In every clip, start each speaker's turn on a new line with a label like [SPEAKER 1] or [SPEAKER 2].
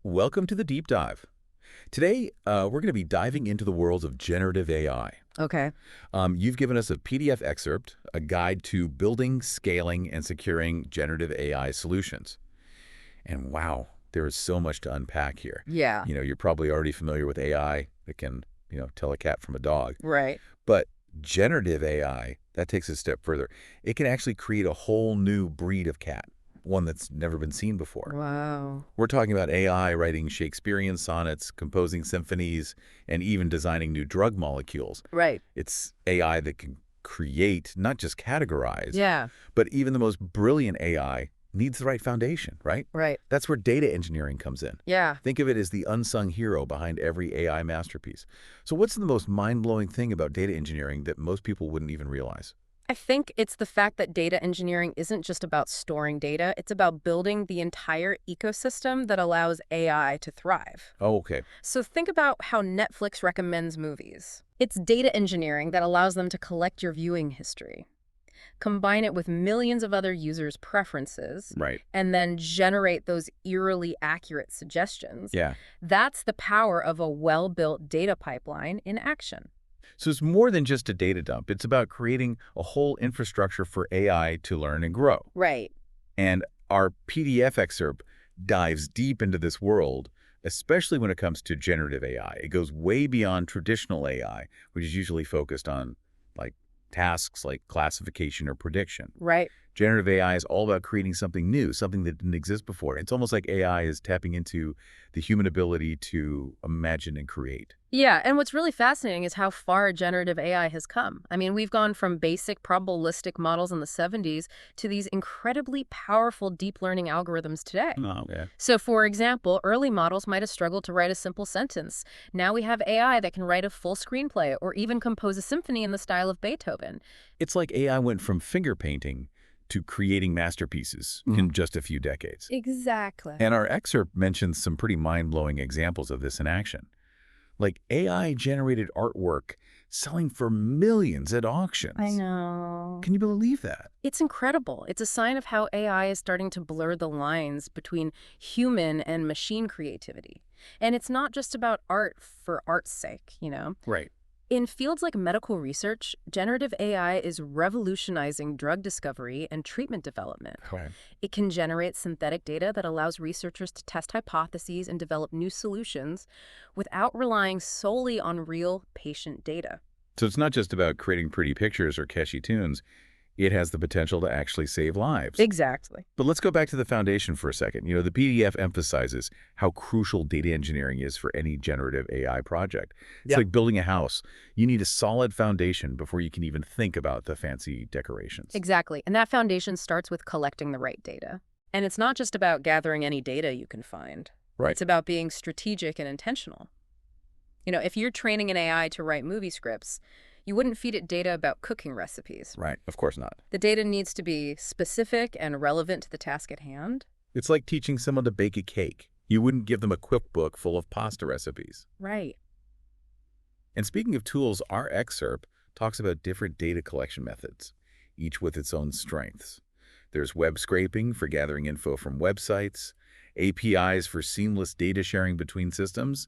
[SPEAKER 1] Welcome to the deep dive. Today, we're going to be diving into the world of generative AI.
[SPEAKER 2] Okay.
[SPEAKER 1] You've given us a PDF excerpt, a guide to building, scaling, and securing generative AI solutions. And wow, there is so much to unpack here.
[SPEAKER 2] Yeah.
[SPEAKER 1] You're probably already familiar with AI that can, tell a cat from a dog.
[SPEAKER 2] Right.
[SPEAKER 1] But generative AI, that takes a step further. It can actually create a whole new breed of cat, one that's never been seen before.
[SPEAKER 2] Wow.
[SPEAKER 1] We're talking about AI writing Shakespearean sonnets, composing symphonies, and even designing new drug molecules.
[SPEAKER 2] Right.
[SPEAKER 1] It's AI that can create, not just categorize,
[SPEAKER 2] Yeah.
[SPEAKER 1] but even the most brilliant AI needs the right foundation, right?
[SPEAKER 2] Right.
[SPEAKER 1] That's where data engineering comes in.
[SPEAKER 2] Yeah.
[SPEAKER 1] Think of it as the unsung hero behind every AI masterpiece. So what's the most mind-blowing thing about data engineering that most people wouldn't even realize?
[SPEAKER 2] I think it's the fact that data engineering isn't just about storing data, it's about building the entire ecosystem that allows AI to thrive.
[SPEAKER 1] Oh, okay.
[SPEAKER 2] So think about how Netflix recommends movies. It's data engineering that allows them to collect your viewing history, combine it with millions of other users' preferences,
[SPEAKER 1] Right.
[SPEAKER 2] and then generate those eerily accurate suggestions.
[SPEAKER 1] Yeah.
[SPEAKER 2] That's the power of a well-built data pipeline in action.
[SPEAKER 1] So it's more than just a data dump. It's about creating a whole infrastructure for AI to learn and grow.
[SPEAKER 2] Right.
[SPEAKER 1] And our PDF excerpt dives deep into this world, especially when it comes to generative AI. It goes way beyond traditional AI, which is usually focused on like tasks like classification or prediction.
[SPEAKER 2] Right.
[SPEAKER 1] Generative AI is all about creating something new, something that didn't exist before. It's almost like AI is tapping into the human ability to imagine and create.
[SPEAKER 2] Yeah, and what's really fascinating is how far generative AI has come. I mean, we've gone from basic probabilistic models in the 70s to these incredibly powerful deep learning algorithms today.
[SPEAKER 1] Oh, yeah.
[SPEAKER 2] So, for example, early models might have struggled to write a simple sentence. Now we have AI that can write a full screenplay or even compose a symphony in the style of Beethoven.
[SPEAKER 1] It's like AI went from finger painting to creating masterpieces in just a few decades.
[SPEAKER 2] Exactly.
[SPEAKER 1] And our excerpt mentions some pretty mind-blowing examples of this in action. Like AI-generated artwork selling for millions at auctions.
[SPEAKER 2] I know.
[SPEAKER 1] Can you believe that?
[SPEAKER 2] It's incredible. It's a sign of how AI is starting to blur the lines between human and machine creativity. And it's not just about art for art's sake.
[SPEAKER 1] Right.
[SPEAKER 2] In fields like medical research, generative AI is revolutionizing drug discovery and treatment development.
[SPEAKER 1] Right.
[SPEAKER 2] It can generate synthetic data that allows researchers to test hypotheses and develop new solutions without relying solely on real patient data.
[SPEAKER 1] So it's not just about creating pretty pictures or catchy tunes. It has the potential to actually save lives.
[SPEAKER 2] Exactly.
[SPEAKER 1] But let's go back to the foundation for a second. The PDF emphasizes how crucial data engineering is for any generative AI project. It's
[SPEAKER 2] Yeah.
[SPEAKER 1] like building a house. You need a solid foundation before you can even think about the fancy decorations.
[SPEAKER 2] Exactly. And that foundation starts with collecting the right data. And it's not just about gathering any data you can find.
[SPEAKER 1] Right.
[SPEAKER 2] It's about being strategic and intentional. If you're training an AI to write movie scripts, you wouldn't feed it data about cooking recipes.
[SPEAKER 1] Right. Of course not.
[SPEAKER 2] The data needs to be specific and relevant to the task at hand.
[SPEAKER 1] It's like teaching someone to bake a cake. You wouldn't give them a cookbook full of pasta recipes.
[SPEAKER 2] Right.
[SPEAKER 1] And speaking of tools, our excerpt talks about different data collection methods, each with its own strengths. There's web scraping for gathering info from websites, APIs for seamless data sharing between systems,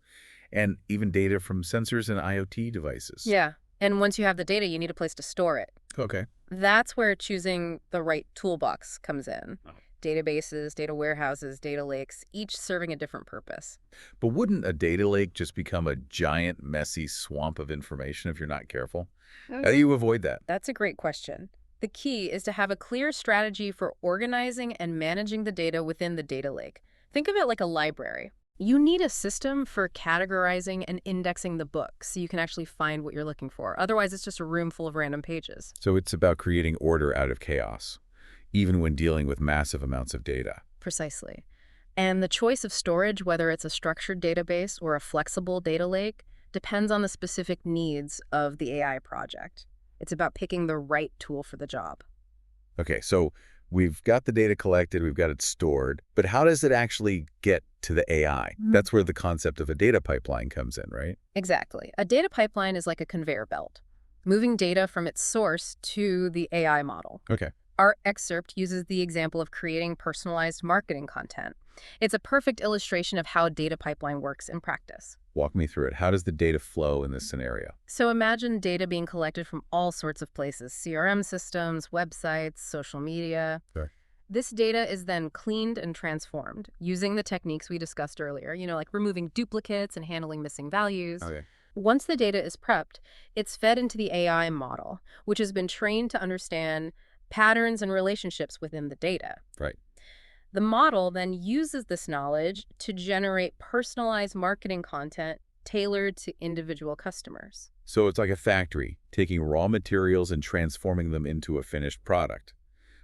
[SPEAKER 1] and even data from sensors and IoT devices.
[SPEAKER 2] Yeah. And once you have the data, you need a place to store it.
[SPEAKER 1] Okay.
[SPEAKER 2] That's where choosing the right toolbox comes in.
[SPEAKER 1] Oh.
[SPEAKER 2] Databases, data warehouses, data lakes, each serving a different purpose.
[SPEAKER 1] But wouldn't a data lake just become a giant, messy swamp of information if you're not careful? How do you avoid that?
[SPEAKER 2] That's a great question. The key is to have a clear strategy for organizing and managing the data within the data lake. Think of it like a library. You need a system for categorizing and indexing the book so you can actually find what you're looking for. Otherwise, it's just a room full of random pages.
[SPEAKER 1] So it's about creating order out of chaos, even when dealing with massive amounts of data.
[SPEAKER 2] Precisely. And the choice of storage, whether it's a structured database or a flexible data lake, depends on the specific needs of the AI project. It's about picking the right tool for the job.
[SPEAKER 1] Okay, so we've got the data collected, we've got it stored, but how does it actually get to the AI? That's where the concept of a data pipeline comes in, right?
[SPEAKER 2] Exactly. A data pipeline is like a conveyor belt, moving data from its source to the AI model.
[SPEAKER 1] Okay.
[SPEAKER 2] Our excerpt uses the example of creating personalized marketing content. It's a perfect illustration of how a data pipeline works in practice.
[SPEAKER 1] Walk me through it. How does the data flow in this scenario?
[SPEAKER 2] So imagine data being collected from all sorts of places: CRM systems, websites, social media.
[SPEAKER 1] Sure.
[SPEAKER 2] This data is then cleaned and transformed using the techniques we discussed earlier, like removing duplicates and handling missing values.
[SPEAKER 1] Okay.
[SPEAKER 2] Once the data is prepped, it's fed into the AI model, which has been trained to understand patterns and relationships within the data.
[SPEAKER 1] Right.
[SPEAKER 2] The model then uses this knowledge to generate personalized marketing content tailored to individual customers.
[SPEAKER 1] So it's like a factory, taking raw materials and transforming them into a finished product.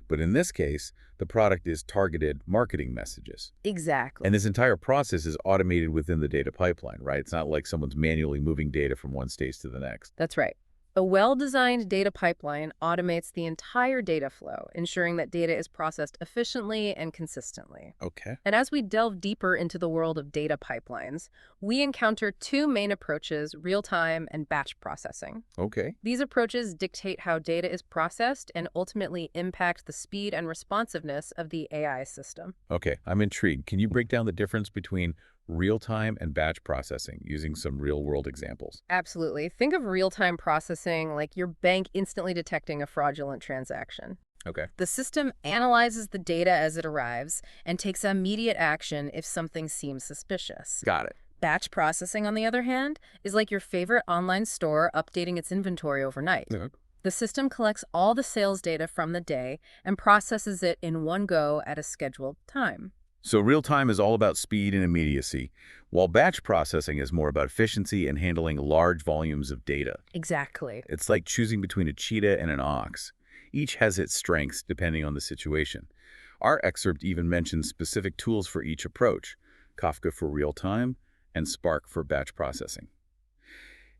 [SPEAKER 1] But in this case, the product is targeted marketing messages.
[SPEAKER 2] Exactly.
[SPEAKER 1] And this entire process is automated within the data pipeline, right? It's not like someone's manually moving data from one stage to the next.
[SPEAKER 2] That's right. A well-designed data pipeline automates the entire data flow, ensuring that data is processed efficiently and consistently.
[SPEAKER 1] Okay.
[SPEAKER 2] And as we delve deeper into the world of data pipelines, we encounter two main approaches: real-time and batch processing.
[SPEAKER 1] Okay.
[SPEAKER 2] These approaches dictate how data is processed and ultimately impact the speed and responsiveness of the AI system.
[SPEAKER 1] Okay, I'm intrigued. Can you break down the difference between real-time and batch processing using some real-world examples?
[SPEAKER 2] Absolutely. Think of real-time processing like your bank instantly detecting a fraudulent transaction.
[SPEAKER 1] Okay.
[SPEAKER 2] The system analyzes the data as it arrives and takes immediate action if something seems suspicious.
[SPEAKER 1] Got it.
[SPEAKER 2] Batch processing, on the other hand, is like your favorite online store updating its inventory overnight.
[SPEAKER 1] Yeah.
[SPEAKER 2] The system collects all the sales data from the day and processes it in one go at a scheduled time.
[SPEAKER 1] So real-time is all about speed and immediacy, while batch processing is more about efficiency and handling large volumes of data.
[SPEAKER 2] Exactly.
[SPEAKER 1] It's like choosing between a cheetah and an ox. Each has its strengths depending on the situation. Our excerpt even mentions specific tools for each approach: Kafka for real-time and Spark for batch processing.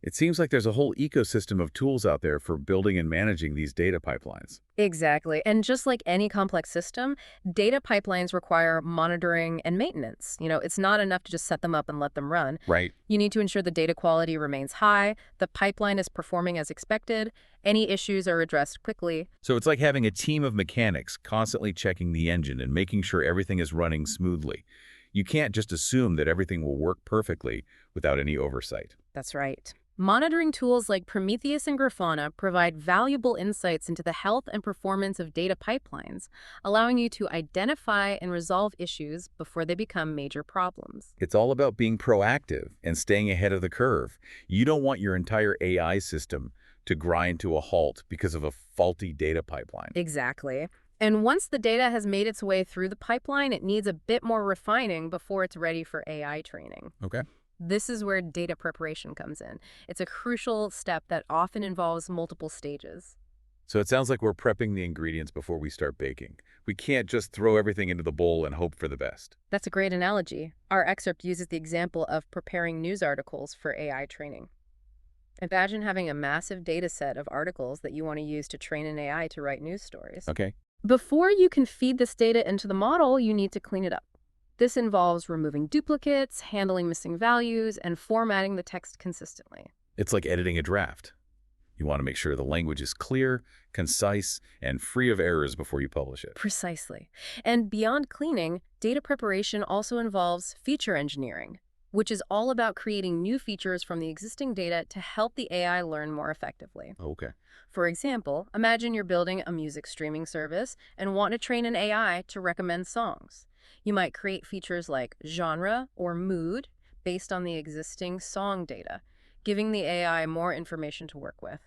[SPEAKER 1] It seems like there's a whole ecosystem of tools out there for building and managing these data pipelines.
[SPEAKER 2] Exactly. And just like any complex system, data pipelines require monitoring and maintenance. It's not enough to just set them up and let them run.
[SPEAKER 1] Right.
[SPEAKER 2] You need to ensure the data quality remains high, the pipeline is performing as expected, any issues are addressed quickly.
[SPEAKER 1] So it's like having a team of mechanics constantly checking the engine and making sure everything is running smoothly. You can't just assume that everything will work perfectly without any oversight.
[SPEAKER 2] That's right. Monitoring tools like Prometheus and Grafana provide valuable insights into the health and performance of data pipelines, allowing you to identify and resolve issues before they become major problems.
[SPEAKER 1] It's all about being proactive and staying ahead of the curve. You don't want your entire AI system to grind to a halt because of a faulty data pipeline.
[SPEAKER 2] Exactly. And once the data has made its way through the pipeline, it needs a bit more refining before it's ready for AI training.
[SPEAKER 1] Okay.
[SPEAKER 2] This is where data preparation comes in. It's a crucial step that often involves multiple stages.
[SPEAKER 1] So it sounds like we're prepping the ingredients before we start baking. We can't just throw everything into the bowl and hope for the best.
[SPEAKER 2] That's a great analogy. Our excerpt uses the example of preparing news articles for AI training. Imagine having a massive data set of articles that you want to use to train an AI to write news stories.
[SPEAKER 1] Okay.
[SPEAKER 2] Before you can feed this data into the model, you need to clean it up. This involves removing duplicates, handling missing values, and formatting the text consistently.
[SPEAKER 1] It's like editing a draft. You want to make sure the language is clear, concise, and free of errors before you publish it.
[SPEAKER 2] Precisely. And beyond cleaning, data preparation also involves feature engineering, which is all about creating new features from the existing data to help the AI learn more effectively.
[SPEAKER 1] Okay.
[SPEAKER 2] For example, imagine you're building a music streaming service and want to train an AI to recommend songs. You might create features like genre or mood based on the existing song data, giving the AI more information to work with.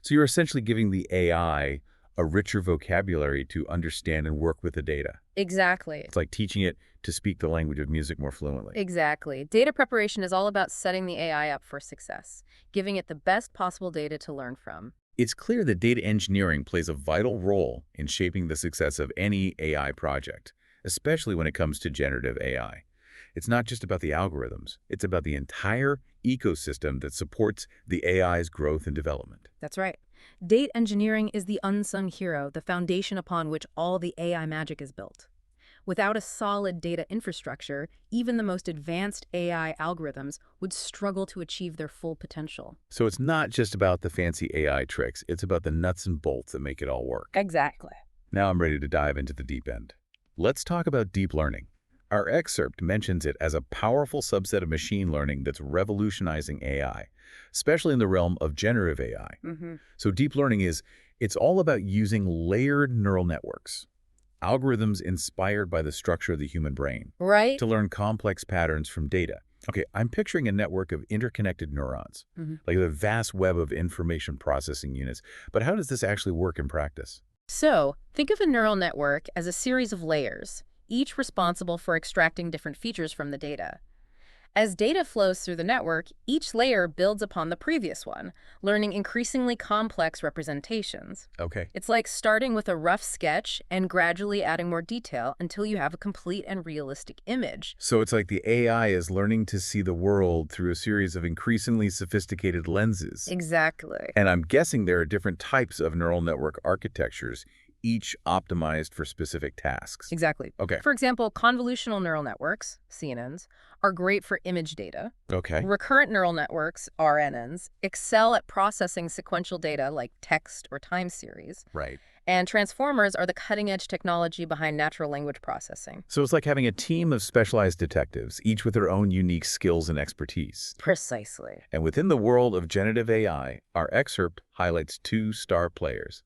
[SPEAKER 1] So you're essentially giving the AI a richer vocabulary to understand and work with the data.
[SPEAKER 2] Exactly.
[SPEAKER 1] It's like teaching it to speak the language of music more fluently.
[SPEAKER 2] Exactly. Data preparation is all about setting the AI up for success, giving it the best possible data to learn from.
[SPEAKER 1] It's clear that data engineering plays a vital role in shaping the success of any AI project, especially when it comes to generative AI. It's not just about the algorithms. It's about the entire ecosystem that supports the AI's growth and development.
[SPEAKER 2] That's right. Data engineering is the unsung hero, the foundation upon which all the AI magic is built. Without a solid data infrastructure, even the most advanced AI algorithms would struggle to achieve their full potential.
[SPEAKER 1] So it's not just about the fancy AI tricks. It's about the nuts and bolts that make it all work.
[SPEAKER 2] Exactly.
[SPEAKER 1] Now I'm ready to dive into the deep end. Let's talk about deep learning. Our excerpt mentions it as a powerful subset of machine learning that's revolutionizing AI, especially in the realm of generative AI.
[SPEAKER 2] Hmm.
[SPEAKER 1] So deep learning it's all about using layered neural networks, algorithms inspired by the structure of the human brain,
[SPEAKER 2] Right?
[SPEAKER 1] to learn complex patterns from data. Okay, I'm picturing a network of interconnected neurons,
[SPEAKER 2] Hmm.
[SPEAKER 1] like a vast web of information processing units. But how does this actually work in practice?
[SPEAKER 2] So, think of a neural network as a series of layers, each responsible for extracting different features from the data. As data flows through the network, each layer builds upon the previous one, learning increasingly complex representations.
[SPEAKER 1] Okay.
[SPEAKER 2] It's like starting with a rough sketch and gradually adding more detail until you have a complete and realistic image.
[SPEAKER 1] So it's like the AI is learning to see the world through a series of increasingly sophisticated lenses.
[SPEAKER 2] Exactly.
[SPEAKER 1] And I'm guessing there are different types of neural network architectures, each optimized for specific tasks.
[SPEAKER 2] Exactly.
[SPEAKER 1] Okay.
[SPEAKER 2] For example, convolutional neural networks, CNNs, are great for image data.
[SPEAKER 1] Okay.
[SPEAKER 2] Recurrent neural networks, RNNs, excel at processing sequential data like text or time series.
[SPEAKER 1] Right.
[SPEAKER 2] And transformers are the cutting-edge technology behind natural language processing.
[SPEAKER 1] So it's like having a team of specialized detectives, each with their own unique skills and expertise.
[SPEAKER 2] Precisely.
[SPEAKER 1] And within the world of generative AI, our excerpt highlights two star players,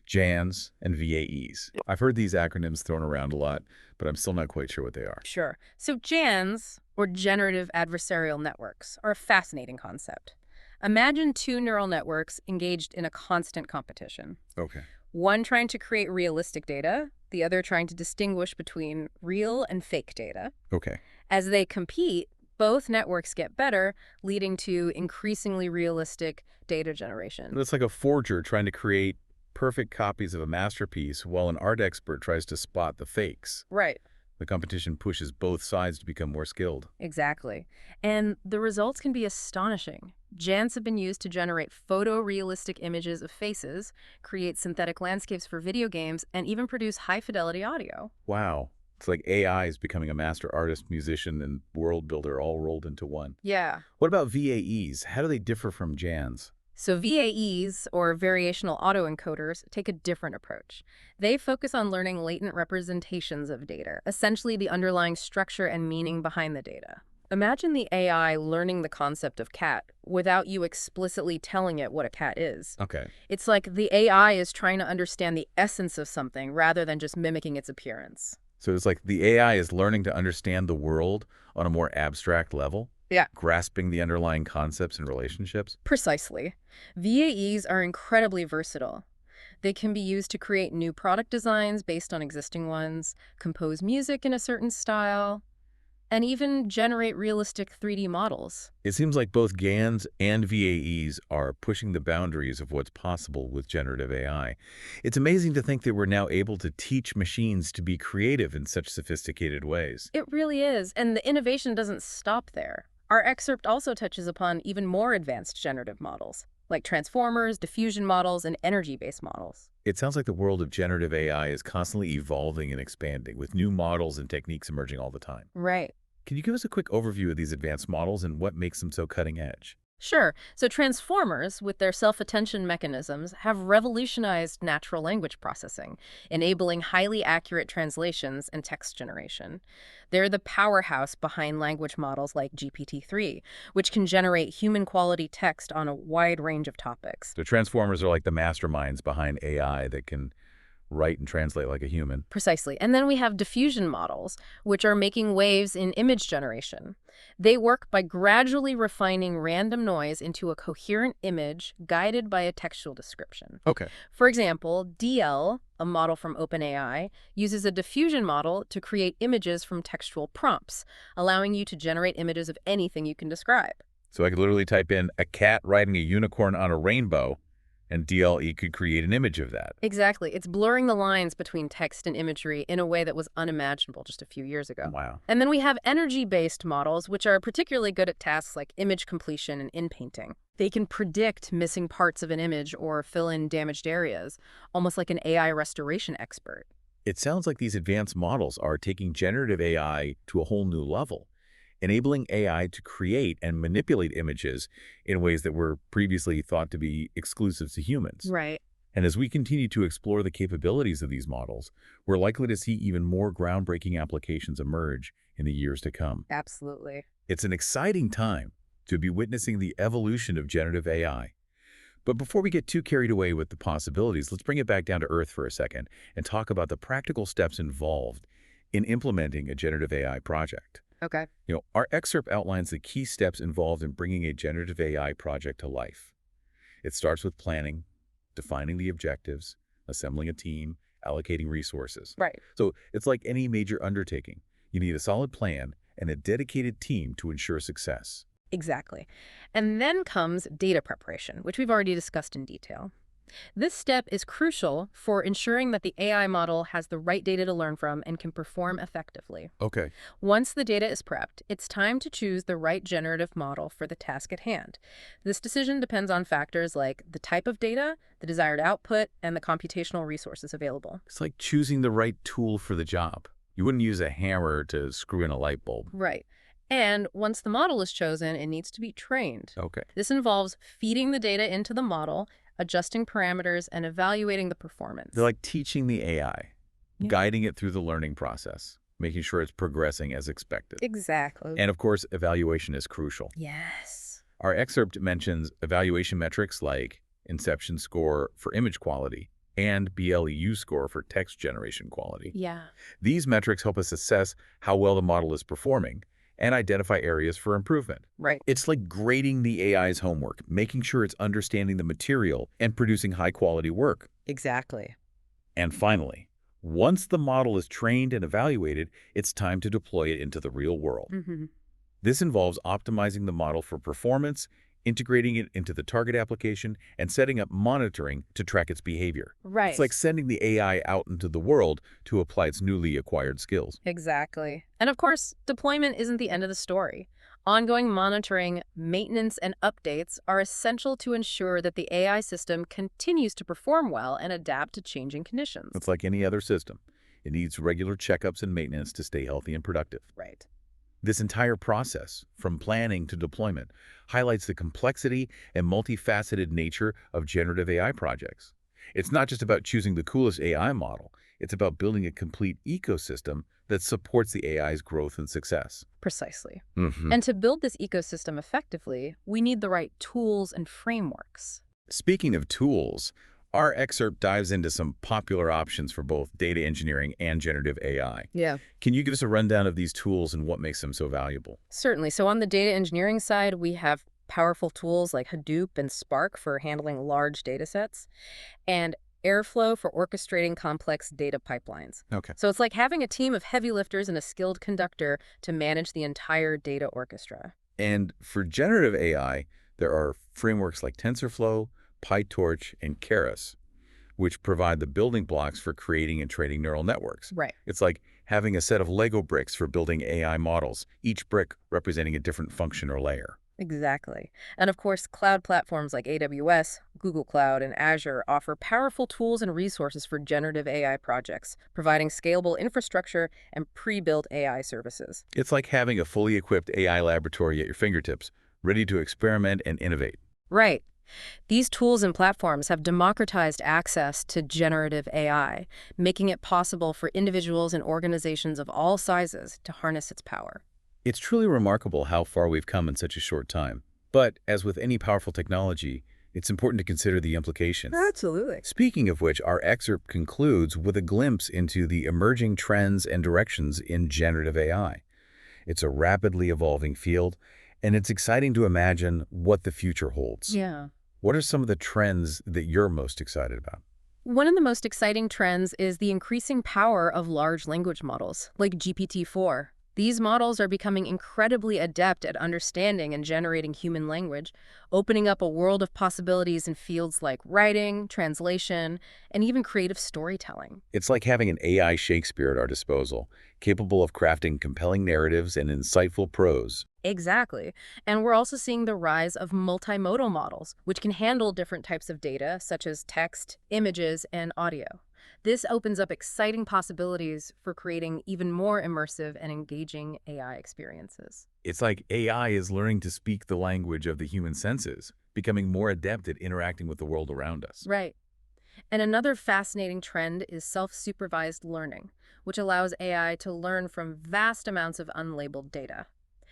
[SPEAKER 1] JANs and VAEs. I've heard these acronyms thrown around a lot, but I'm still not quite sure what they are.
[SPEAKER 2] Sure. So GANs, or generative adversarial networks, are a fascinating concept. Imagine two neural networks engaged in a constant competition.
[SPEAKER 1] Okay.
[SPEAKER 2] One trying to create realistic data, the other trying to distinguish between real and fake data.
[SPEAKER 1] Okay.
[SPEAKER 2] As they compete, both networks get better, leading to increasingly realistic data generation.
[SPEAKER 1] It's like a forger trying to create perfect copies of a masterpiece while an art expert tries to spot the fakes.
[SPEAKER 2] Right.
[SPEAKER 1] The competition pushes both sides to become more skilled.
[SPEAKER 2] Exactly. And the results can be astonishing. GANs have been used to generate photorealistic images of faces, create synthetic landscapes for video games, and even produce high-fidelity audio.
[SPEAKER 1] Wow. It's like AI is becoming a master artist, musician, and world builder all rolled into one.
[SPEAKER 2] Yeah.
[SPEAKER 1] What about VAEs? How do they differ from JANs?
[SPEAKER 2] So VAEs, or variational autoencoders, take a different approach. They focus on learning latent representations of data, essentially the underlying structure and meaning behind the data. Imagine the AI learning the concept of cat without you explicitly telling it what a cat is.
[SPEAKER 1] Okay.
[SPEAKER 2] It's like the AI is trying to understand the essence of something rather than just mimicking its appearance.
[SPEAKER 1] So it's like the AI is learning to understand the world on a more abstract level,
[SPEAKER 2] Yeah.
[SPEAKER 1] grasping the underlying concepts and relationships.
[SPEAKER 2] Precisely. VAEs are incredibly versatile. They can be used to create new product designs based on existing ones, compose music in a certain style, and even generate realistic 3D models.
[SPEAKER 1] It seems like both GANs and VAEs are pushing the boundaries of what's possible with generative AI. It's amazing to think that we're now able to teach machines to be creative in such sophisticated ways.
[SPEAKER 2] It really is, and the innovation doesn't stop there. Our excerpt also touches upon even more advanced generative models, like transformers, diffusion models, and energy-based models.
[SPEAKER 1] It sounds like the world of generative AI is constantly evolving and expanding, with new models and techniques emerging all the time.
[SPEAKER 2] Right.
[SPEAKER 1] Can you give us a quick overview of these advanced models and what makes them so cutting edge?
[SPEAKER 2] Sure. So transformers, with their self-attention mechanisms, have revolutionized natural language processing, enabling highly accurate translations and text generation. They're the powerhouse behind language models like GPT-3, which can generate human-quality text on a wide range of topics.
[SPEAKER 1] The transformers are like the masterminds behind AI that can write and translate like a human.
[SPEAKER 2] Precisely. And then we have diffusion models, which are making waves in image generation. They work by gradually refining random noise into a coherent image guided by a textual description.
[SPEAKER 1] Okay.
[SPEAKER 2] For example, DL, a model from OpenAI, uses a diffusion model to create images from textual prompts, allowing you to generate images of anything you can describe.
[SPEAKER 1] So I could literally type in a cat riding a unicorn on a rainbow, and DLE could create an image of that.
[SPEAKER 2] Exactly. It's blurring the lines between text and imagery in a way that was unimaginable just a few years ago.
[SPEAKER 1] Wow.
[SPEAKER 2] And then we have energy-based models, which are particularly good at tasks like image completion and in-painting. They can predict missing parts of an image or fill in damaged areas, almost like an AI restoration expert.
[SPEAKER 1] It sounds like these advanced models are taking generative AI to a whole new level, enabling AI to create and manipulate images in ways that were previously thought to be exclusive to humans.
[SPEAKER 2] Right.
[SPEAKER 1] And as we continue to explore the capabilities of these models, we're likely to see even more groundbreaking applications emerge in the years to come.
[SPEAKER 2] Absolutely.
[SPEAKER 1] It's an exciting time to be witnessing the evolution of generative AI. But before we get too carried away with the possibilities, let's bring it back down to earth for a second and talk about the practical steps involved in implementing a generative AI project.
[SPEAKER 2] Okay.
[SPEAKER 1] Our excerpt outlines the key steps involved in bringing a generative AI project to life. It starts with planning, defining the objectives, assembling a team, allocating resources.
[SPEAKER 2] Right.
[SPEAKER 1] So it's like any major undertaking. You need a solid plan and a dedicated team to ensure success.
[SPEAKER 2] Exactly. And then comes data preparation, which we've already discussed in detail. This step is crucial for ensuring that the AI model has the right data to learn from and can perform effectively.
[SPEAKER 1] Okay.
[SPEAKER 2] Once the data is prepped, it's time to choose the right generative model for the task at hand. This decision depends on factors like the type of data, the desired output, and the computational resources available.
[SPEAKER 1] It's like choosing the right tool for the job. You wouldn't use a hammer to screw in a light bulb.
[SPEAKER 2] Right. And once the model is chosen, it needs to be trained.
[SPEAKER 1] Okay.
[SPEAKER 2] This involves feeding the data into the model, adjusting parameters, and evaluating the performance.
[SPEAKER 1] They're like teaching the AI,
[SPEAKER 2] Yeah.
[SPEAKER 1] guiding it through the learning process, making sure it's progressing as expected.
[SPEAKER 2] Exactly.
[SPEAKER 1] And of course, evaluation is crucial.
[SPEAKER 2] Yes.
[SPEAKER 1] Our excerpt mentions evaluation metrics like inception score for image quality and BLEU score for text generation quality.
[SPEAKER 2] Yeah.
[SPEAKER 1] These metrics help us assess how well the model is performing and identify areas for improvement.
[SPEAKER 2] Right.
[SPEAKER 1] It's like grading the AI's homework, making sure it's understanding the material and producing high-quality work.
[SPEAKER 2] Exactly.
[SPEAKER 1] And finally, once the model is trained and evaluated, it's time to deploy it into the real world.
[SPEAKER 2] Mm-hmm.
[SPEAKER 1] This involves optimizing the model for performance, integrating it into the target application, and setting up monitoring to track its behavior.
[SPEAKER 2] Right.
[SPEAKER 1] It's like sending the AI out into the world to apply its newly acquired skills.
[SPEAKER 2] Exactly. And of course, deployment isn't the end of the story. Ongoing monitoring, maintenance, and updates are essential to ensure that the AI system continues to perform well and adapt to changing conditions.
[SPEAKER 1] It's like any other system. It needs regular checkups and maintenance to stay healthy and productive.
[SPEAKER 2] Right.
[SPEAKER 1] This entire process, from planning to deployment, highlights the complexity and multifaceted nature of generative AI projects. It's not just about choosing the coolest AI model. It's about building a complete ecosystem that supports the AI's growth and success.
[SPEAKER 2] Precisely.
[SPEAKER 1] Mhm.
[SPEAKER 2] And to build this ecosystem effectively, we need the right tools and frameworks.
[SPEAKER 1] Speaking of tools, our excerpt dives into some popular options for both data engineering and generative AI.
[SPEAKER 2] Yeah.
[SPEAKER 1] Can you give us a rundown of these tools and what makes them so valuable?
[SPEAKER 2] Certainly. So on the data engineering side, we have powerful tools like Hadoop and Spark for handling large data sets, and Airflow for orchestrating complex data pipelines.
[SPEAKER 1] Okay.
[SPEAKER 2] So it's like having a team of heavy lifters and a skilled conductor to manage the entire data orchestra.
[SPEAKER 1] And for generative AI, there are frameworks like TensorFlow, PyTorch, and Keras, which provide the building blocks for creating and training neural networks.
[SPEAKER 2] Right.
[SPEAKER 1] It's like having a set of Lego bricks for building AI models, each brick representing a different function or layer.
[SPEAKER 2] Exactly. And of course, cloud platforms like AWS, Google Cloud, and Azure offer powerful tools and resources for generative AI projects, providing scalable infrastructure and pre-built AI services.
[SPEAKER 1] It's like having a fully equipped AI laboratory at your fingertips, ready to experiment and innovate.
[SPEAKER 2] Right. These tools and platforms have democratized access to generative AI, making it possible for individuals and organizations of all sizes to harness its power.
[SPEAKER 1] It's truly remarkable how far we've come in such a short time. But as with any powerful technology, it's important to consider the implications.
[SPEAKER 2] Absolutely.
[SPEAKER 1] Speaking of which, our excerpt concludes with a glimpse into the emerging trends and directions in generative AI. It's a rapidly evolving field, and it's exciting to imagine what the future holds.
[SPEAKER 2] Yeah.
[SPEAKER 1] What are some of the trends that you're most excited about?
[SPEAKER 2] One of the most exciting trends is the increasing power of large language models, like GPT-4. These models are becoming incredibly adept at understanding and generating human language, opening up a world of possibilities in fields like writing, translation, and even creative storytelling.
[SPEAKER 1] It's like having an AI Shakespeare at our disposal, capable of crafting compelling narratives and insightful prose.
[SPEAKER 2] Exactly. And we're also seeing the rise of multimodal models, which can handle different types of data, such as text, images, and audio. This opens up exciting possibilities for creating even more immersive and engaging AI experiences.
[SPEAKER 1] It's like AI is learning to speak the language of the human senses, becoming more adept at interacting with the world around us.
[SPEAKER 2] Right. And another fascinating trend is self-supervised learning, which allows AI to learn from vast amounts of unlabeled data.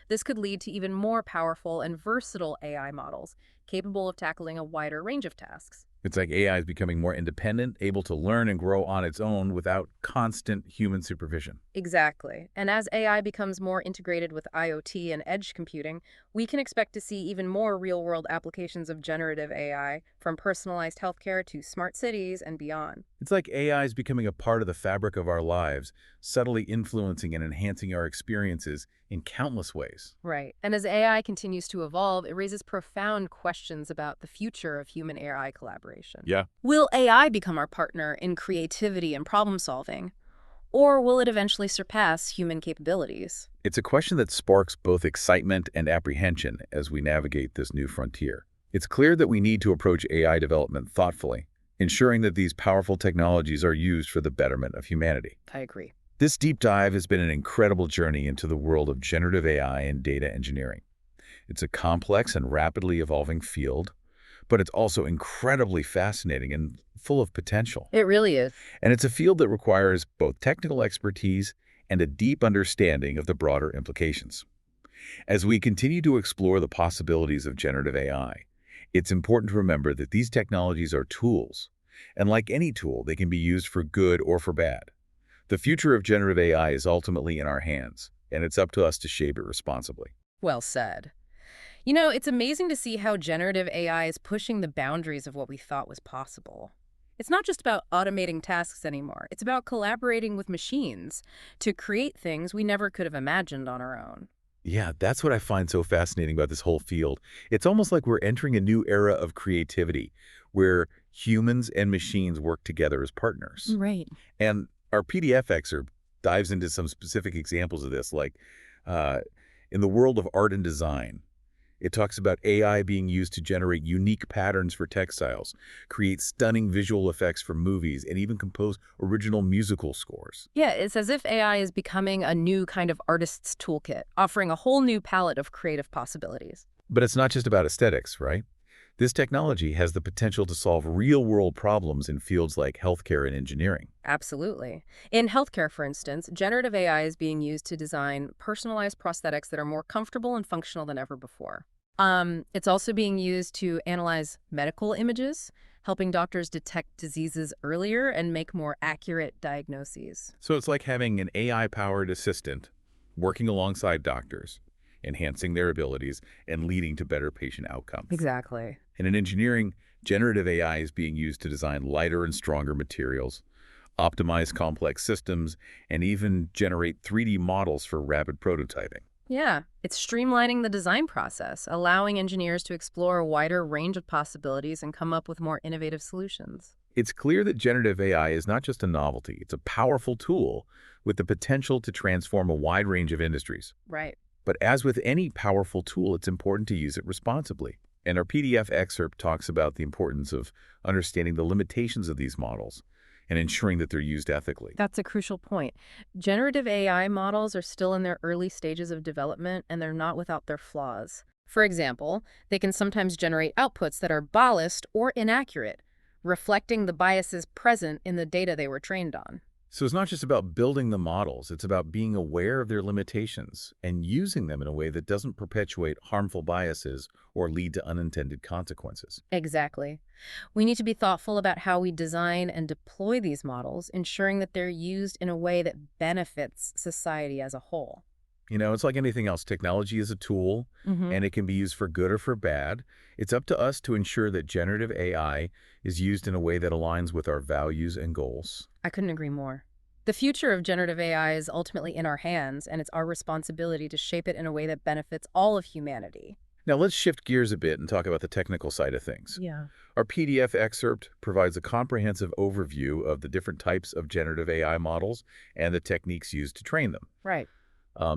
[SPEAKER 2] This could lead to even more powerful and versatile AI models, capable of tackling a wider range of tasks.
[SPEAKER 1] It's like AI is becoming more independent, able to learn and grow on its own without constant human supervision.
[SPEAKER 2] Exactly. And as AI becomes more integrated with IoT and edge computing, we can expect to see even more real-world applications of generative AI, from personalized healthcare to smart cities and beyond.
[SPEAKER 1] It's like AI is becoming a part of the fabric of our lives, subtly influencing and enhancing our experiences in countless ways.
[SPEAKER 2] Right. And as AI continues to evolve, it raises profound questions about the future of human AI collaboration.
[SPEAKER 1] Yeah.
[SPEAKER 2] Will AI become our partner in creativity and problem solving, or will it eventually surpass human capabilities?
[SPEAKER 1] It's a question that sparks both excitement and apprehension as we navigate this new frontier. It's clear that we need to approach AI development thoughtfully, ensuring that these powerful technologies are used for the betterment of humanity.
[SPEAKER 2] I agree.
[SPEAKER 1] This deep dive has been an incredible journey into the world of generative AI and data engineering. It's a complex and rapidly evolving field, but it's also incredibly fascinating and full of potential.
[SPEAKER 2] It really is.
[SPEAKER 1] And it's a field that requires both technical expertise and a deep understanding of the broader implications. As we continue to explore the possibilities of generative AI, it's important to remember that these technologies are tools, and like any tool, they can be used for good or for bad. The future of generative AI is ultimately in our hands, and it's up to us to shape it responsibly.
[SPEAKER 2] Well said. It's amazing to see how generative AI is pushing the boundaries of what we thought was possible. It's not just about automating tasks anymore. It's about collaborating with machines to create things we never could have imagined on our own.
[SPEAKER 1] Yeah, that's what I find so fascinating about this whole field. It's almost like we're entering a new era of creativity where humans and machines work together as partners.
[SPEAKER 2] Right.
[SPEAKER 1] And our PDF excerpt dives into some specific examples of this, like uh, in the world of art and design. It talks about AI being used to generate unique patterns for textiles, create stunning visual effects for movies, and even compose original musical scores.
[SPEAKER 2] Yeah, it's as if AI is becoming a new kind of artist's toolkit, offering a whole new palette of creative possibilities.
[SPEAKER 1] But it's not just about aesthetics, right? This technology has the potential to solve real-world problems in fields like healthcare and engineering.
[SPEAKER 2] Absolutely. In healthcare, for instance, generative AI is being used to design personalized prosthetics that are more comfortable and functional than ever before. It's also being used to analyze medical images, helping doctors detect diseases earlier and make more accurate diagnoses.
[SPEAKER 1] So it's like having an AI-powered assistant working alongside doctors, enhancing their abilities and leading to better patient outcomes.
[SPEAKER 2] Exactly.
[SPEAKER 1] And in engineering, generative AI is being used to design lighter and stronger materials, optimize complex systems, and even generate 3D models for rapid prototyping.
[SPEAKER 2] Yeah, it's streamlining the design process, allowing engineers to explore a wider range of possibilities and come up with more innovative solutions.
[SPEAKER 1] It's clear that generative AI is not just a novelty, it's a powerful tool with the potential to transform a wide range of industries.
[SPEAKER 2] Right.
[SPEAKER 1] But as with any powerful tool, it's important to use it responsibly. And our PDF excerpt talks about the importance of understanding the limitations of these models and ensuring that they're used ethically.
[SPEAKER 2] That's a crucial point. Generative AI models are still in their early stages of development, and they're not without their flaws. For example, they can sometimes generate outputs that are biased or inaccurate, reflecting the biases present in the data they were trained on.
[SPEAKER 1] So it's not just about building the models, it's about being aware of their limitations and using them in a way that doesn't perpetuate harmful biases or lead to unintended consequences.
[SPEAKER 2] Exactly. We need to be thoughtful about how we design and deploy these models, ensuring that they're used in a way that benefits society as a whole.
[SPEAKER 1] You know, it's like anything else. Technology is a tool,
[SPEAKER 2] Hmm.
[SPEAKER 1] and it can be used for good or for bad. It's up to us to ensure that generative AI is used in a way that aligns with our values and goals.
[SPEAKER 2] I couldn't agree more. The future of generative AI is ultimately in our hands, and it's our responsibility to shape it in a way that benefits all of humanity.
[SPEAKER 1] Now let's shift gears a bit and talk about the technical side of things.
[SPEAKER 2] Yeah.
[SPEAKER 1] Our PDF excerpt provides a comprehensive overview of the different types of generative AI models and the techniques used to train them.
[SPEAKER 2] Right.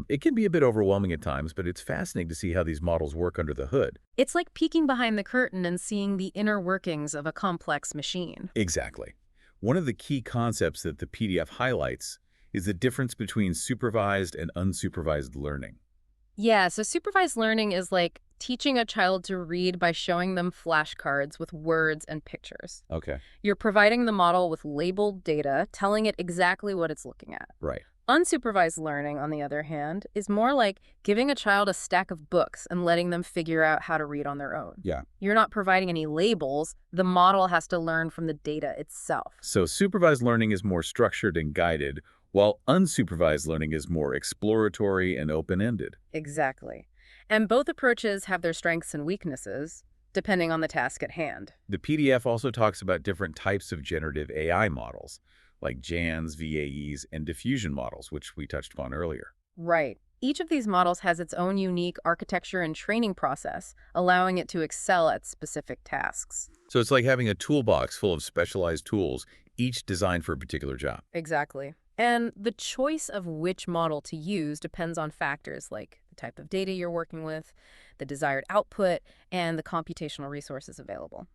[SPEAKER 1] It can be a bit overwhelming at times, but it's fascinating to see how these models work under the hood.
[SPEAKER 2] It's like peeking behind the curtain and seeing the inner workings of a complex machine.
[SPEAKER 1] Exactly. One of the key concepts that the PDF highlights is the difference between supervised and unsupervised learning.
[SPEAKER 2] Yeah, so supervised learning is like teaching a child to read by showing them flashcards with words and pictures.
[SPEAKER 1] Okay.
[SPEAKER 2] You're providing the model with labeled data, telling it exactly what it's looking at.
[SPEAKER 1] Right.
[SPEAKER 2] Unsupervised learning, on the other hand, is more like giving a child a stack of books and letting them figure out how to read on their own.
[SPEAKER 1] Yeah.
[SPEAKER 2] You're not providing any labels. The model has to learn from the data itself.
[SPEAKER 1] So supervised learning is more structured and guided, while unsupervised learning is more exploratory and open-ended.
[SPEAKER 2] Exactly. And both approaches have their strengths and weaknesses, depending on the task at hand.
[SPEAKER 1] The PDF also talks about different types of generative AI models, like GANs, VAEs, and diffusion models, which we touched upon earlier.
[SPEAKER 2] Right. Each of these models has its own unique architecture and training process, allowing it to excel at specific tasks.
[SPEAKER 1] So it's like having a toolbox full of specialized tools, each designed for a particular job.
[SPEAKER 2] Exactly. And the choice of which model to use depends on factors like the type of data you're working with, the desired output, and the computational resources available.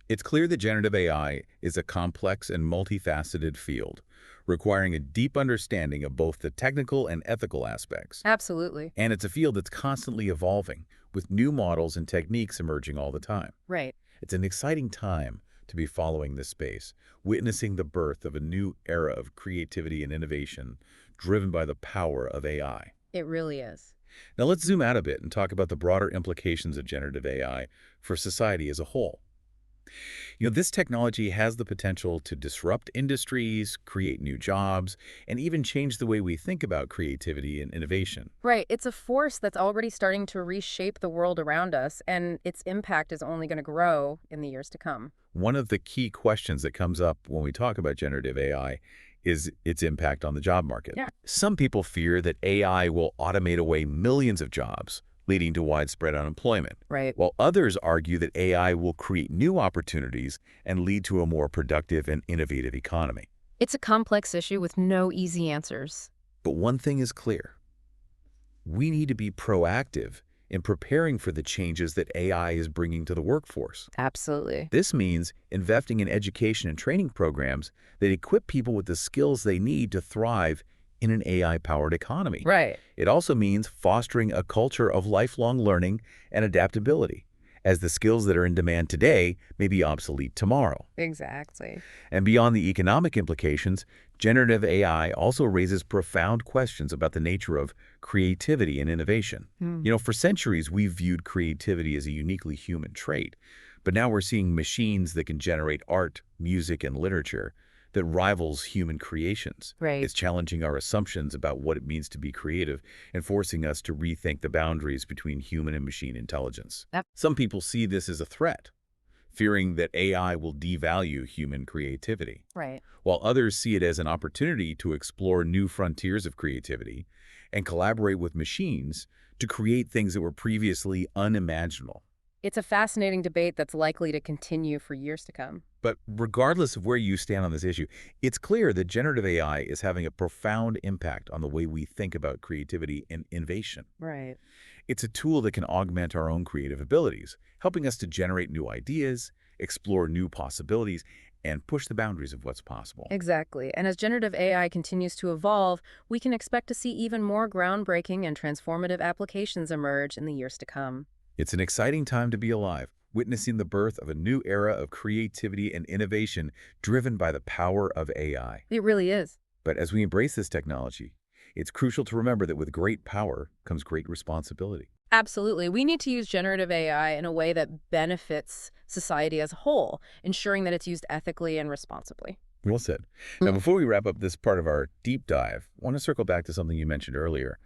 [SPEAKER 1] It's clear that generative AI is a complex and multifaceted field, requiring a deep understanding of both the technical and ethical aspects.
[SPEAKER 2] Absolutely.
[SPEAKER 1] And it's a field that's constantly evolving, with new models and techniques emerging all the time.
[SPEAKER 2] Right.
[SPEAKER 1] It's an exciting time to be following this space, witnessing the birth of a new era of creativity and innovation driven by the power of AI.
[SPEAKER 2] It really is.
[SPEAKER 1] Now let's zoom out a bit and talk about the broader implications of generative AI for society as a whole. This technology has the potential to disrupt industries, create new jobs, and even change the way we think about creativity and innovation.
[SPEAKER 2] Right. It's a force that's already starting to reshape the world around us, and its impact is only going to grow in the years to come.
[SPEAKER 1] One of the key questions that comes up when we talk about generative AI is its impact on the job market.
[SPEAKER 2] Yeah.
[SPEAKER 1] Some people fear that AI will automate away millions of jobs, leading to widespread unemployment,
[SPEAKER 2] Right.
[SPEAKER 1] while others argue that AI will create new opportunities and lead to a more productive and innovative economy.
[SPEAKER 2] It's a complex issue with no easy answers.
[SPEAKER 1] But one thing is clear. We need to be proactive in preparing for the changes that AI is bringing to the workforce.
[SPEAKER 2] Absolutely.
[SPEAKER 1] This means investing in education and training programs that equip people with the skills they need to thrive in an AI-powered economy.
[SPEAKER 2] Right.
[SPEAKER 1] It also means fostering a culture of lifelong learning and adaptability, as the skills that are in demand today may be obsolete tomorrow.
[SPEAKER 2] Exactly.
[SPEAKER 1] And beyond the economic implications, generative AI also raises profound questions about the nature of creativity and innovation. For centuries, we've viewed creativity as a uniquely human trait, but now we're seeing machines that can generate art, music, and literature that rivals human creations.
[SPEAKER 2] Right.
[SPEAKER 1] It's challenging our assumptions about what it means to be creative and forcing us to rethink the boundaries between human and machine intelligence.
[SPEAKER 2] Yep.
[SPEAKER 1] Some people see this as a threat, fearing that AI will devalue human creativity,
[SPEAKER 2] Right.
[SPEAKER 1] while others see it as an opportunity to explore new frontiers of creativity and collaborate with machines to create things that were previously unimaginable.
[SPEAKER 2] It's a fascinating debate that's likely to continue for years to come.
[SPEAKER 1] But regardless of where you stand on this issue, it's clear that generative AI is having a profound impact on the way we think about creativity and innovation.
[SPEAKER 2] Right.
[SPEAKER 1] It's a tool that can augment our own creative abilities, helping us to generate new ideas, explore new possibilities, and push the boundaries of what's possible.
[SPEAKER 2] Exactly. And as generative AI continues to evolve, we can expect to see even more groundbreaking and transformative applications emerge in the years to come.
[SPEAKER 1] It's an exciting time to be alive, witnessing the birth of a new era of creativity and innovation driven by the power of AI.
[SPEAKER 2] It really is.
[SPEAKER 1] But as we embrace this technology, it's crucial to remember that with great power comes great responsibility.
[SPEAKER 2] Absolutely. We need to use generative AI in a way that benefits society as a whole, ensuring that it's used ethically and responsibly.
[SPEAKER 1] Well said. Now, before we wrap up this part of our deep dive, I want to circle back to something you mentioned earlier,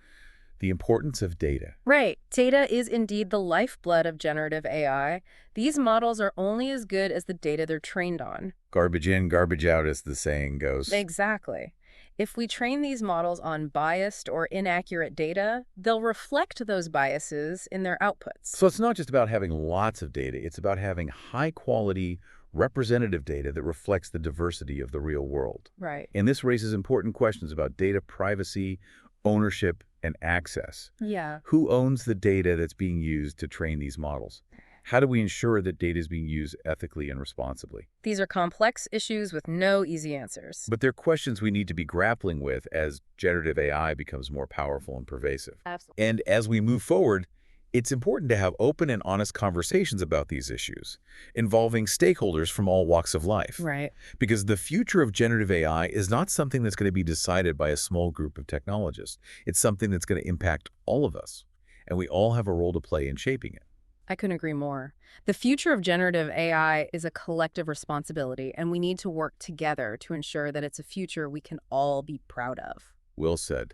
[SPEAKER 1] the importance of data.
[SPEAKER 2] Right. Data is indeed the lifeblood of generative AI. These models are only as good as the data they're trained on.
[SPEAKER 1] Garbage in, garbage out, as the saying goes.
[SPEAKER 2] Exactly. If we train these models on biased or inaccurate data, they'll reflect those biases in their outputs.
[SPEAKER 1] So it's not just about having lots of data, it's about having high-quality, representative data that reflects the diversity of the real world.
[SPEAKER 2] Right.
[SPEAKER 1] And this raises important questions about data privacy, ownership, and access.
[SPEAKER 2] Yeah.
[SPEAKER 1] Who owns the data that's being used to train these models? How do we ensure that data is being used ethically and responsibly?
[SPEAKER 2] These are complex issues with no easy answers.
[SPEAKER 1] But they're questions we need to be grappling with as generative AI becomes more powerful and pervasive.
[SPEAKER 2] Absolutely.
[SPEAKER 1] And as we move forward, It's important to have open and honest conversations about these issues, involving stakeholders from all walks of life.
[SPEAKER 2] Right.
[SPEAKER 1] Because the future of generative AI is not something that's going to be decided by a small group of technologists. It's something that's going to impact all of us, and we all have a role to play in shaping it.
[SPEAKER 2] I couldn't agree more. The future of generative AI is a collective responsibility, and we need to work together to ensure that it's a future we can all be proud of.
[SPEAKER 1] Well said.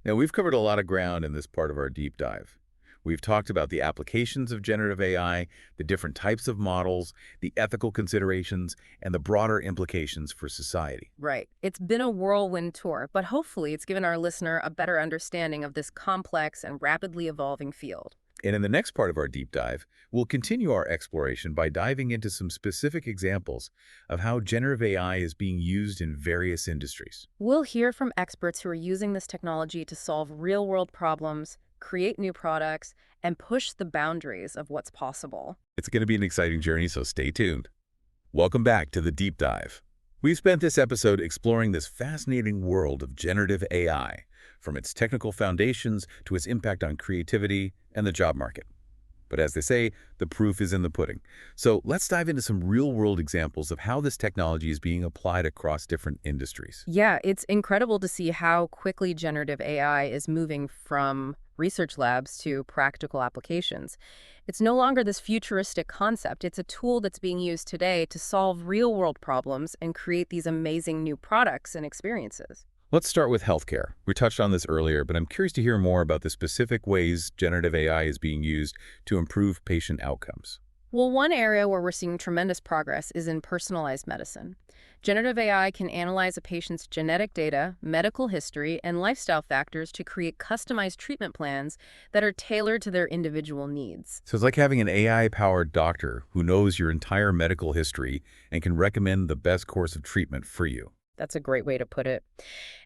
[SPEAKER 1] Now, we've covered a lot of ground in this part of our deep dive. We've talked about the applications of generative AI, the different types of models, the ethical considerations, and the broader implications for society.
[SPEAKER 2] Right. It's been a whirlwind tour, but hopefully it's given our listener a better understanding of this complex and rapidly evolving field.
[SPEAKER 1] And in the next part of our deep dive, we'll continue our exploration by diving into some specific examples of how generative AI is being used in various industries.
[SPEAKER 2] We'll hear from experts who are using this technology to solve real-world problems, create new products, and push the boundaries of what's possible.
[SPEAKER 1] It's going to be an exciting journey, so stay tuned. Welcome back to the deep dive. We've spent this episode exploring this fascinating world of generative AI, from its technical foundations to its impact on creativity and the job market. But as they say, the proof is in the pudding. So let's dive into some real-world examples of how this technology is being applied across different industries.
[SPEAKER 2] Yeah, it's incredible to see how quickly generative AI is moving from research labs to practical applications. It's no longer this futuristic concept. It's a tool that's being used today to solve real-world problems and create these amazing new products and experiences.
[SPEAKER 1] Let's start with healthcare. We touched on this earlier, but I'm curious to hear more about the specific ways generative AI is being used to improve patient outcomes.
[SPEAKER 2] Well, one area where we're seeing tremendous progress is in personalized medicine. Generative AI can analyze a patient's genetic data, medical history, and lifestyle factors to create customized treatment plans that are tailored to their individual needs.
[SPEAKER 1] So it's like having an AI-powered doctor who knows your entire medical history and can recommend the best course of treatment for you.
[SPEAKER 2] That's a great way to put it.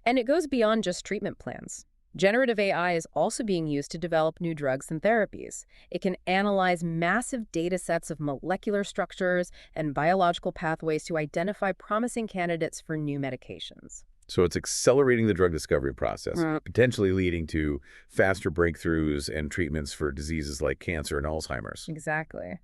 [SPEAKER 2] And it goes beyond just treatment plans. Generative AI is also being used to develop new drugs and therapies. It can analyze massive data sets of molecular structures and biological pathways to identify promising candidates for new medications.
[SPEAKER 1] So it's accelerating the drug discovery process,
[SPEAKER 2] Mm.
[SPEAKER 1] potentially leading to faster breakthroughs and treatments for diseases like cancer and Alzheimer's.
[SPEAKER 2] Exactly.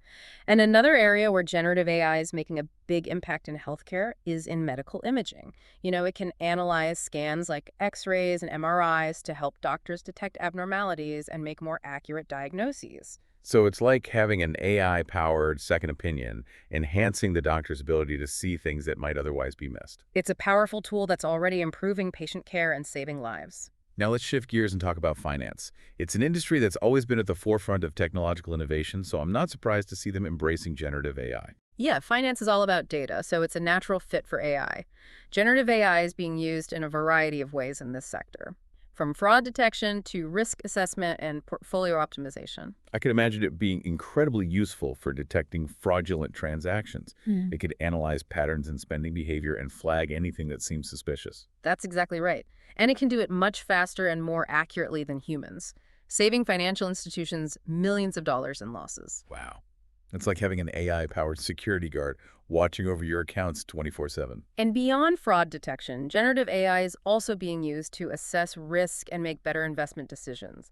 [SPEAKER 2] And another area where generative AI is making a big impact in healthcare is in medical imaging. It can analyze scans like X-rays and MRIs to help doctors detect abnormalities and make more accurate diagnoses.
[SPEAKER 1] So it's like having an AI-powered second opinion, enhancing the doctor's ability to see things that might otherwise be missed.
[SPEAKER 2] It's a powerful tool that's already improving patient care and saving lives.
[SPEAKER 1] Now let's shift gears and talk about finance. It's an industry that's always been at the forefront of technological innovation, so I'm not surprised to see them embracing generative AI.
[SPEAKER 2] Yeah, finance is all about data, so it's a natural fit for AI. Generative AI is being used in a variety of ways in this sector, from fraud detection to risk assessment and portfolio optimization.
[SPEAKER 1] I could imagine it being incredibly useful for detecting fraudulent transactions.
[SPEAKER 2] Hmm.
[SPEAKER 1] It could analyze patterns in spending behavior and flag anything that seems suspicious.
[SPEAKER 2] That's exactly right. And it can do it much faster and more accurately than humans, saving financial institutions millions of dollars in losses.
[SPEAKER 1] Wow. It's like having an AI-powered security guard watching over your accounts 24/7.
[SPEAKER 2] And beyond fraud detection, generative AI is also being used to assess risk and make better investment decisions.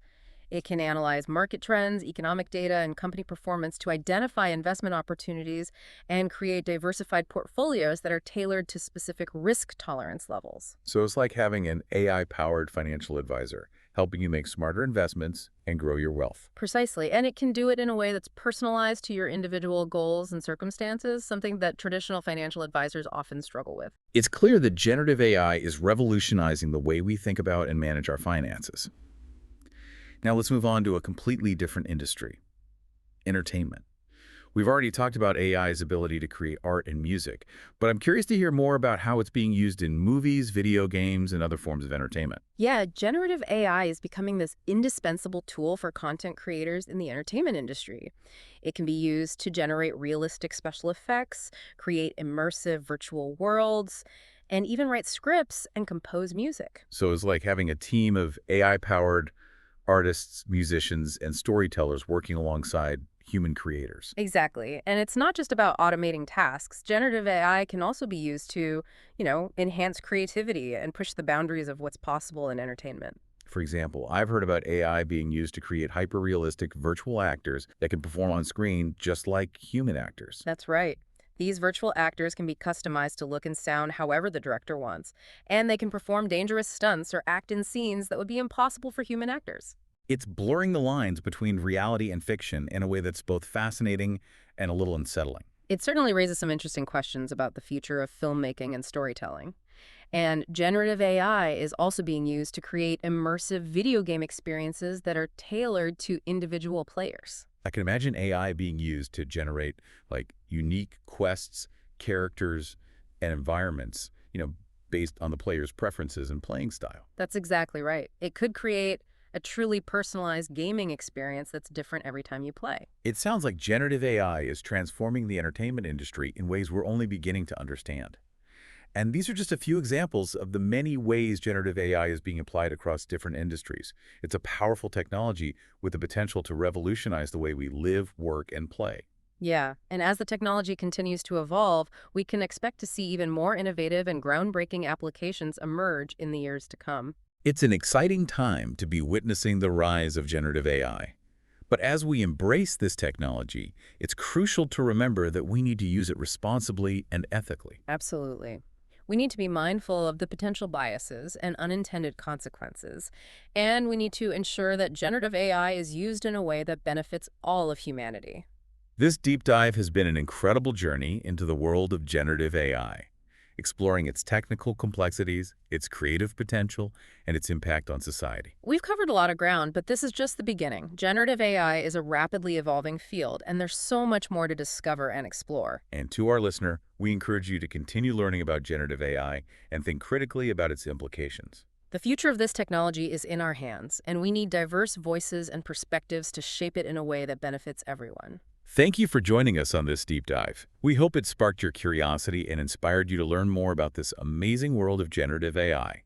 [SPEAKER 2] It can analyze market trends, economic data, and company performance to identify investment opportunities and create diversified portfolios that are tailored to specific risk tolerance levels.
[SPEAKER 1] So it's like having an AI-powered financial advisor, helping you make smarter investments and grow your wealth.
[SPEAKER 2] Precisely, and it can do it in a way that's personalized to your individual goals and circumstances, something that traditional financial advisors often struggle with.
[SPEAKER 1] It's clear that generative AI is revolutionizing the way we think about and manage our finances. Now let's move on to a completely different industry, entertainment. We've already talked about AI's ability to create art and music, but I'm curious to hear more about how it's being used in movies, video games, and other forms of entertainment.
[SPEAKER 2] Yeah, generative AI is becoming this indispensable tool for content creators in the entertainment industry. It can be used to generate realistic special effects, create immersive virtual worlds, and even write scripts and compose music.
[SPEAKER 1] So it's like having a team of AI-powered artists, musicians, and storytellers working alongside human creators.
[SPEAKER 2] Exactly. And it's not just about automating tasks. Generative AI can also be used to, enhance creativity and push the boundaries of what's possible in entertainment.
[SPEAKER 1] For example, I've heard about AI being used to create hyper-realistic virtual actors that can perform on screen just like human actors.
[SPEAKER 2] That's right. These virtual actors can be customized to look and sound however the director wants, and they can perform dangerous stunts or act in scenes that would be impossible for human actors.
[SPEAKER 1] It's blurring the lines between reality and fiction in a way that's both fascinating and a little unsettling.
[SPEAKER 2] It certainly raises some interesting questions about the future of filmmaking and storytelling. And generative AI is also being used to create immersive video game experiences that are tailored to individual players.
[SPEAKER 1] I can imagine AI being used to generate like unique quests, characters, and environments, based on the player's preferences and playing style.
[SPEAKER 2] That's exactly right. It could create a truly personalized gaming experience that's different every time you play.
[SPEAKER 1] It sounds like generative AI is transforming the entertainment industry in ways we're only beginning to understand. And these are just a few examples of the many ways generative AI is being applied across different industries. It's a powerful technology with the potential to revolutionize the way we live, work, and play.
[SPEAKER 2] Yeah, and as the technology continues to evolve, we can expect to see even more innovative and groundbreaking applications emerge in the years to come.
[SPEAKER 1] It's an exciting time to be witnessing the rise of generative AI. But as we embrace this technology, it's crucial to remember that we need to use it responsibly and ethically.
[SPEAKER 2] Absolutely. We need to be mindful of the potential biases and unintended consequences, and we need to ensure that generative AI is used in a way that benefits all of humanity.
[SPEAKER 1] This deep dive has been an incredible journey into the world of generative AI, exploring its technical complexities, its creative potential, and its impact on society.
[SPEAKER 2] We've covered a lot of ground, but this is just the beginning. Generative AI is a rapidly evolving field, and there's so much more to discover and explore.
[SPEAKER 1] And to our listener, we encourage you to continue learning about generative AI and think critically about its implications.
[SPEAKER 2] The future of this technology is in our hands, and we need diverse voices and perspectives to shape it in a way that benefits everyone.
[SPEAKER 1] Thank you for joining us on this deep dive. We hope it sparked your curiosity and inspired you to learn more about this amazing world of generative AI.